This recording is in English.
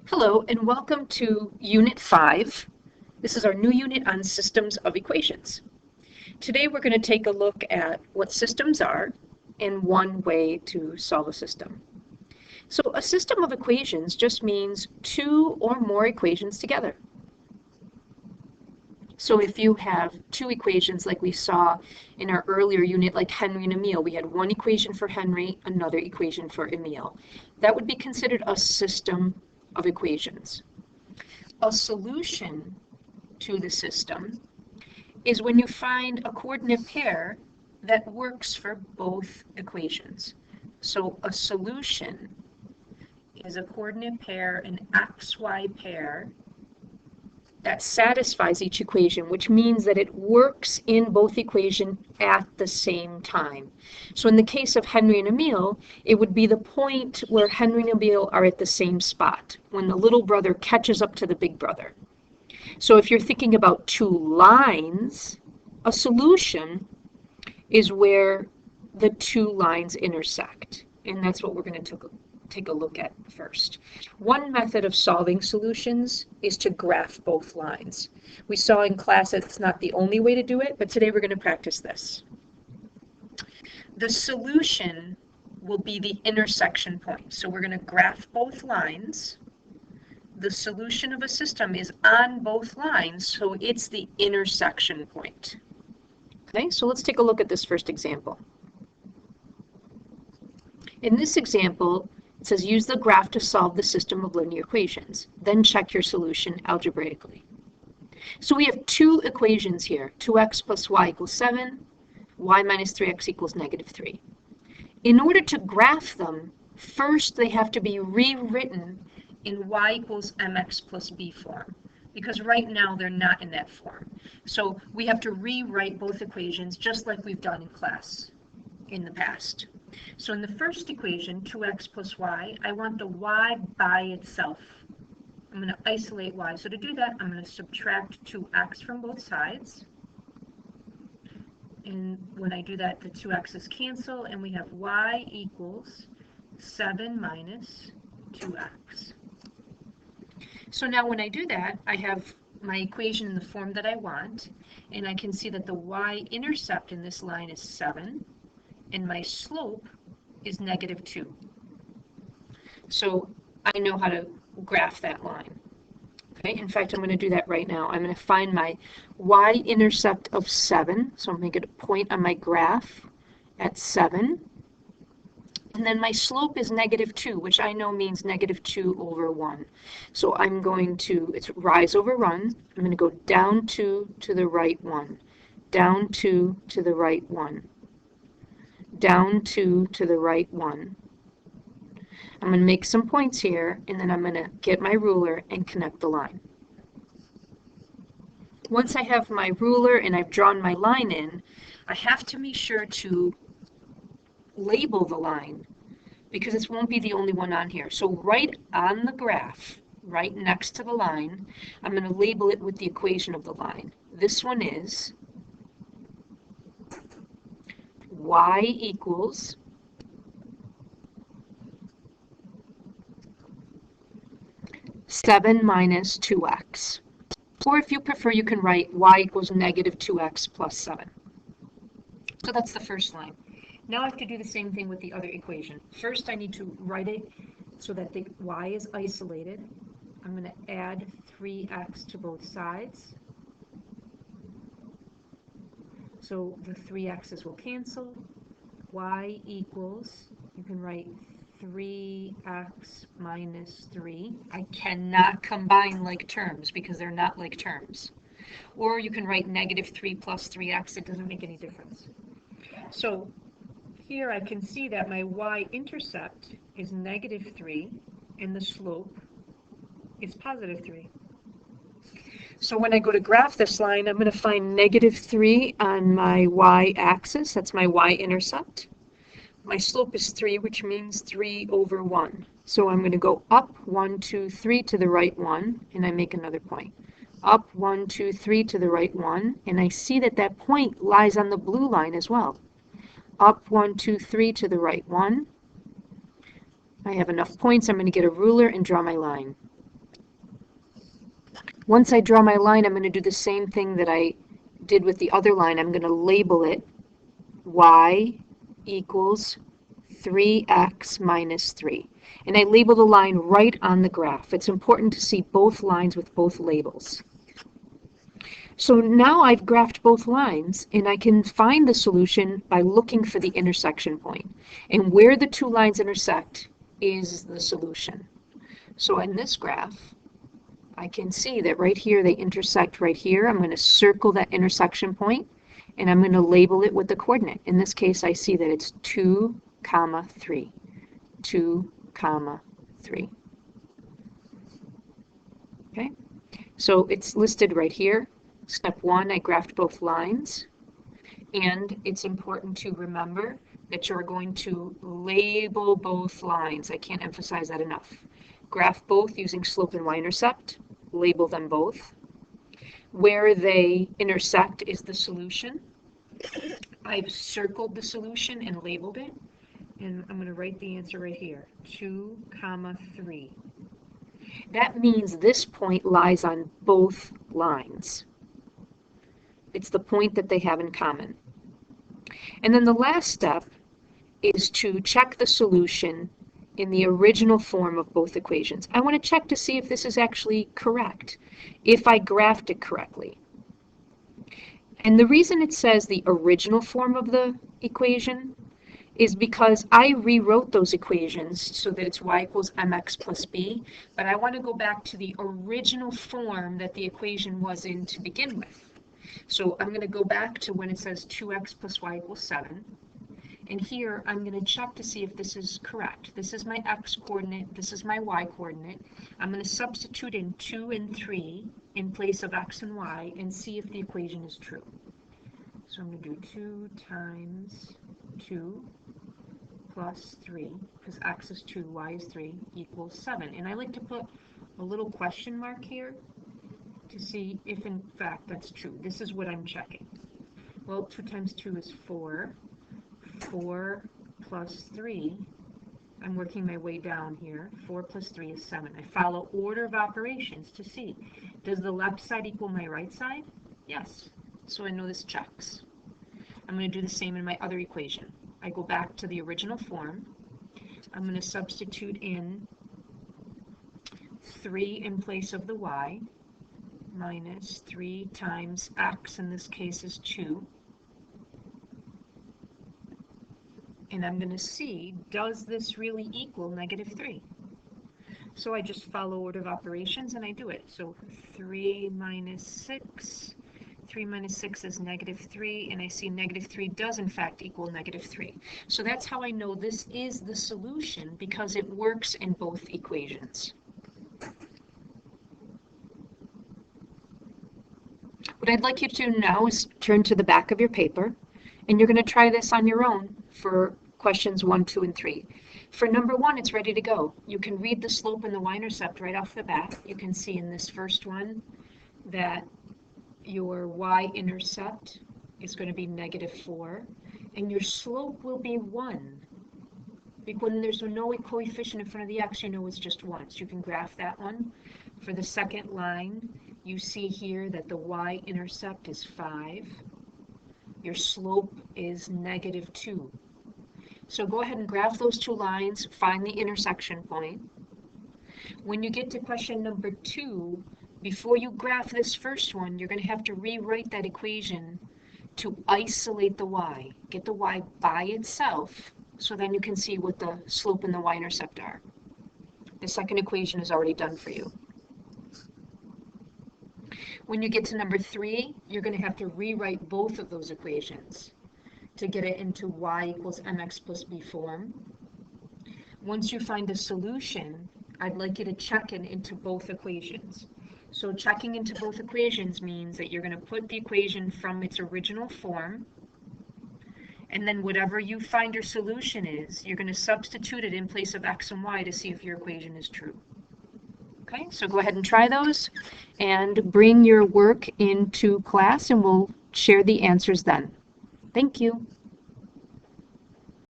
Hello and welcome to Unit 5. This is our new unit on systems of equations. Today we're going to take a look at what systems are and one way to solve a system. So a system of equations just means two or more equations together. So if you have two equations like we saw in our earlier unit, like Henry and Emile, we had one equation for Henry, another equation for Emile. That would be considered a system of equations. A solution to the system is when you find a coordinate pair that works for both equations. So a solution is a coordinate pair, an xy pair, that satisfies each equation, which means that it works in both equations at the same time. So in the case of Henry and Emile, it would be the point where Henry and Emile are at the same spot, when the little brother catches up to the big brother. So if you're thinking about two lines, a solution is where the two lines intersect. And that's what we're going to take a look at first. One method of solving solutions is to graph both lines. We saw in class that it's not the only way to do it, but today we're going to practice this. The solution will be the intersection point. So we're going to graph both lines. The solution of a system is on both lines, so it's the intersection point. Okay, so let's take a look at this first example. In this example, it says use the graph to solve the system of linear equations. Then check your solution algebraically. So we have two equations here. 2x plus y equals 7, y minus 3x equals negative 3. In order to graph them, first they have to be rewritten in y equals mx plus b form, because right now they're not in that form. So we have to rewrite both equations just like we've done in class in the past. So in the first equation, 2x plus y, I want the y by itself. I'm going to isolate y. So to do that, I'm going to subtract 2x from both sides. And when I do that, the 2x's cancel, and we have y equals 7 minus 2x. So now when I do that, I have my equation in the form that I want, and I can see that the y-intercept in this line is 7, and my slope is negative 2. So I know how to graph that line. Okay, in fact, I'm going to do that right now. I'm going to find my y-intercept of 7, so I'll make it a point on my graph at 7. And then my slope is negative 2, which I know means negative 2 over 1. So I'm going to, it's rise over run. I'm going to go down 2 to the right 1, down 2 to the right 1, down 2 to the right 1. I'm going to make some points here, and then I'm going to get my ruler and connect the line. Once I have my ruler and I've drawn my line in, I have to make sure to label the line, because this won't be the only one on here. So right on the graph, right next to the line, I'm going to label it with the equation of the line. This one is y equals seven minus 2x. Or if you prefer, you can write y equals negative 2x plus 7. So that's the first line. Now I have to do the same thing with the other equation. First, I need to write it so that the y is isolated. I'm going to add 3x to both sides. So the 3x's will cancel. Y equals, you can write 3x minus 3. I cannot combine like terms because they're not like terms. Or you can write negative 3 plus 3x. It doesn't make any difference. So here I can see that my y-intercept is negative 3 and the slope is positive 3. So when I go to graph this line, I'm going to find negative 3 on my y-axis. That's my y-intercept. My slope is 3, which means 3 over 1. So I'm going to go up 1, 2, 3 to the right 1, and I make another point. Up 1, 2, 3 to the right 1, and I see that that point lies on the blue line as well. Up 1, 2, 3 to the right 1. I have enough points. I'm going to get a ruler and draw my line. Once I draw my line, I'm going to do the same thing that I did with the other line. I'm going to label it y equals 3x minus 3. And I label the line right on the graph. It's important to see both lines with both labels. So now I've graphed both lines, and I can find the solution by looking for the intersection point. And where the two lines intersect is the solution. So in this graph, I can see that right here they intersect right here. I'm going to circle that intersection point, and I'm going to label it with the coordinate. In this case, I see that it's 2, 3. 2, 3. Okay, so it's listed right here. Step 1, I graphed both lines, and it's important to remember that you're going to label both lines. I can't emphasize that enough. Graph both using slope and y-intercept, label them both. Where they intersect is the solution. I've circled the solution and labeled it, and I'm going to write the answer right here, 2, 3. That means this point lies on both lines. It's the point that they have in common. And then the last step is to check the solution in the original form of both equations. I want to check to see if this is actually correct, if I graphed it correctly. And the reason it says the original form of the equation is because I rewrote those equations so that it's y equals mx plus b, but I want to go back to the original form that the equation was in to begin with. So I'm going to go back to when it says 2x plus y equals 7. And here I'm going to check to see if this is correct. This is my x coordinate, this is my y coordinate. I'm going to substitute in 2 and 3 in place of x and y and see if the equation is true. So I'm going to do 2 times 2 plus 3, because x is 2, y is 3, equals 7. And I like to put a little question mark here to see if in fact that's true. This is what I'm checking. Well, 2 times 2 is 4. 4 plus 3, I'm working my way down here. 4 plus 3 is 7. I follow order of operations to see, does the left side equal my right side? Yes. So I know this checks. I'm going to do the same in my other equation. I go back to the original form. I'm going to substitute in 3 in place of the y, minus 3 times x, in this case is 2. And I'm going to see, does this really equal negative 3? So I just follow order of operations and I do it. So 3 minus 6. 3 minus 6 is negative 3, and I see negative 3 does in fact equal negative 3. So that's how I know this is the solution, because it works in both equations. What I'd like you to do now is turn to the back of your paper, and you're going to try this on your own for questions 1, 2, and 3. For number 1, it's ready to go. You can read the slope and the y-intercept right off the bat. You can see in this first one that your y-intercept is going to be negative 4, and your slope will be 1. When there's no coefficient in front of the x, you know it's just 1. So you can graph that one. For the second line, you see here that the y-intercept is 5. Your slope is negative 2. So go ahead and graph those two lines, find the intersection point. When you get to question number 2, before you graph this first one, you're going to have to rewrite that equation to isolate the y. Get the y by itself, so then you can see what the slope and the y-intercept are. The second equation is already done for you. When you get to number 3, you're going to have to rewrite both of those equations to get it into y equals mx plus b form. Once you find a solution, I'd like you to check it into both equations. So checking into both equations means that you're going to put the equation from its original form, and then whatever you find your solution is, you're going to substitute it in place of x and y to see if your equation is true. Okay, so go ahead and try those, and bring your work into class, and we'll share the answers then. Thank you.